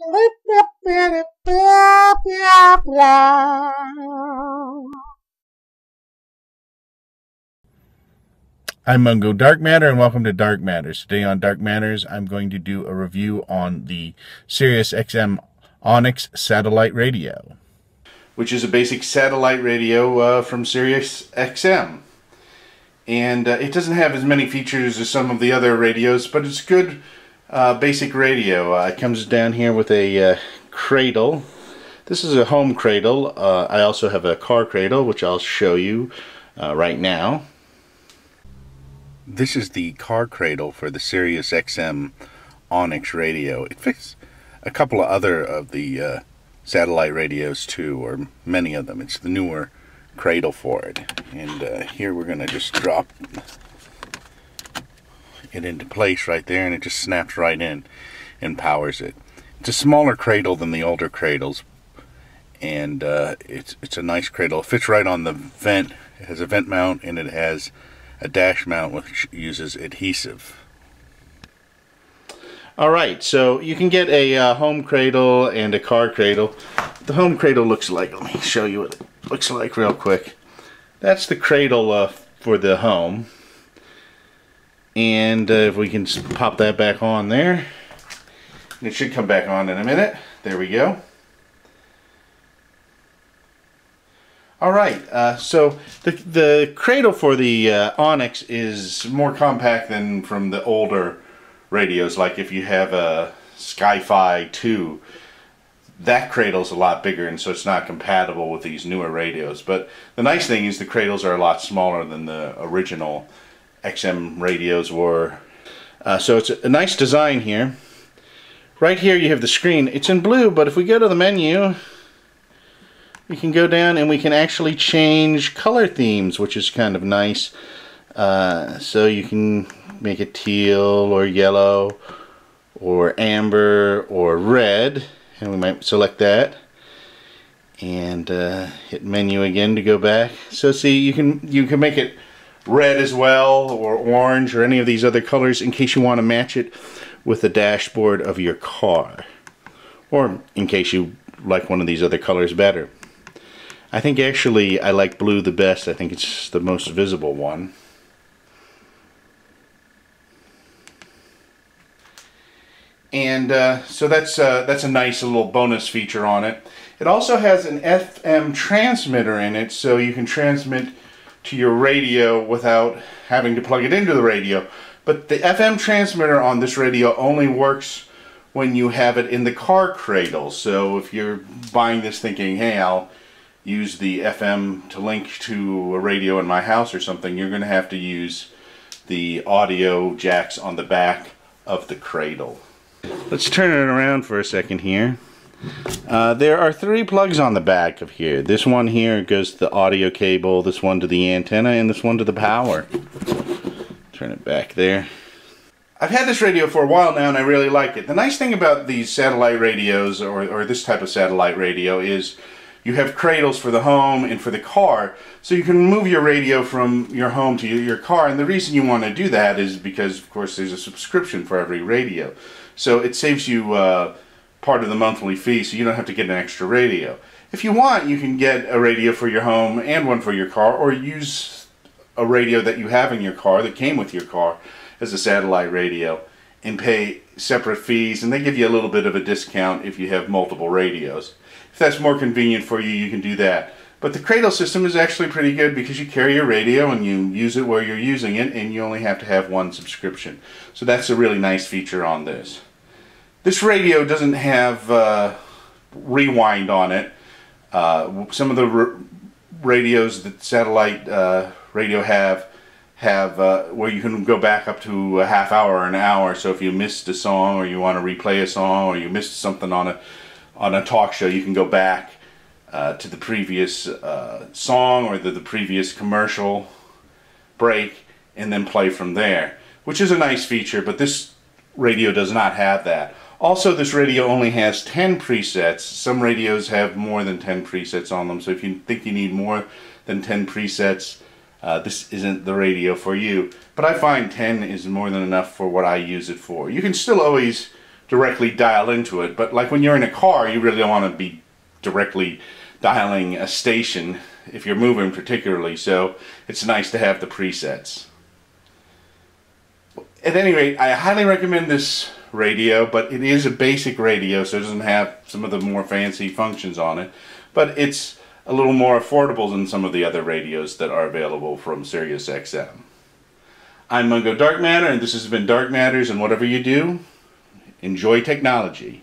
I'm Mungo Darkmatter, and welcome to Dark Matters. Today on Dark Matters, I'm going to do a review on the SiriusXM Onyx satellite radio, which is a basic satellite radio from SiriusXM. And it doesn't have as many features as some of the other radios, but it's good basic radio. It comes down here with a cradle. This is a home cradle. I also have a car cradle, which I'll show you right now. This is the car cradle for the SiriusXM Onyx radio. It fits a couple of other of the satellite radios too, or many of them. It's the newer cradle for it. And here we're going to just drop it into place right there, and it just snaps right in and powers it. It's a smaller cradle than the older cradles, and it's a nice cradle. It fits right on the vent. It has a vent mount, and it has a dash mount which uses adhesive. Alright, so you can get a home cradle and a car cradle. The home cradle looks like, let me show you what it looks like real quick. That's the cradle for the home. And if we can pop that back on there, it should come back on in a minute. There we go. Alright, so the cradle for the Onyx is more compact than from the older radios. Like if you have a Sky-Fi 2, that cradle's a lot bigger, and so it's not compatible with these newer radios. But the nice thing is the cradles are a lot smaller than the original XM radios were. So it's a nice design here. Right here you have the screen. It's in blue, but if we go to the menu, we can go down and we can actually change color themes, which is kind of nice. So you can make it teal or yellow or amber or red, and we might select that and hit menu again to go back. So see, you can make it red as well, or orange, or any of these other colors in case you want to match it with the dashboard of your car, or in case you like one of these other colors better. I think actually I like blue the best. I think it's the most visible one. And so that's a nice little bonus feature on it. It also has an FM transmitter in it, so you can transmit to your radio without having to plug it into the radio. But the FM transmitter on this radio only works when you have it in the car cradle. So if you're buying this thinking, hey, I'll use the FM to link to a radio in my house or something, you're going to have to use the audio jacks on the back of the cradle. Let's turn it around for a second here. There are 3 plugs on the back of here. This one here goes to the audio cable, this one to the antenna, and this one to the power. Turn it back there. I've had this radio for a while now and I really like it. The nice thing about these satellite radios, or this type of satellite radio, is you have cradles for the home and for the car, so you can move your radio from your home to your car. And the reason you want to do that is because, of course, there's a subscription for every radio. So it saves you part of the monthly fee, so you don't have to get an extra radio. If you want, you can get a radio for your home and one for your car, or use a radio that you have in your car that came with your car as a satellite radio and pay separate fees, and they give you a little bit of a discount if you have multiple radios. If that's more convenient for you, you can do that. But the cradle system is actually pretty good because you carry your radio and you use it where you're using it, and you only have to have one subscription. So that's a really nice feature on this. This radio doesn't have rewind on it. Some of the radios that satellite radio have where you can go back up to a half hour or an hour. So if you missed a song, or you want to replay a song, or you missed something on a talk show, you can go back to the previous song or the previous commercial break and then play from there, which is a nice feature, but this radio does not have that. Also, this radio only has 10 presets. Some radios have more than 10 presets on them, so if you think you need more than 10 presets, this isn't the radio for you. But I find 10 is more than enough for what I use it for. You can still always directly dial into it. But like when you're in a car, you really don't want to be directly dialing a station if you're moving particularly, so it's nice to have the presets. At any rate, I highly recommend this radio, but it is a basic radio, so it doesn't have some of the more fancy functions on it, but it's a little more affordable than some of the other radios that are available from SiriusXM. I'm Mungo Darkmatter, and this has been Dark Matters, and whatever you do, enjoy technology.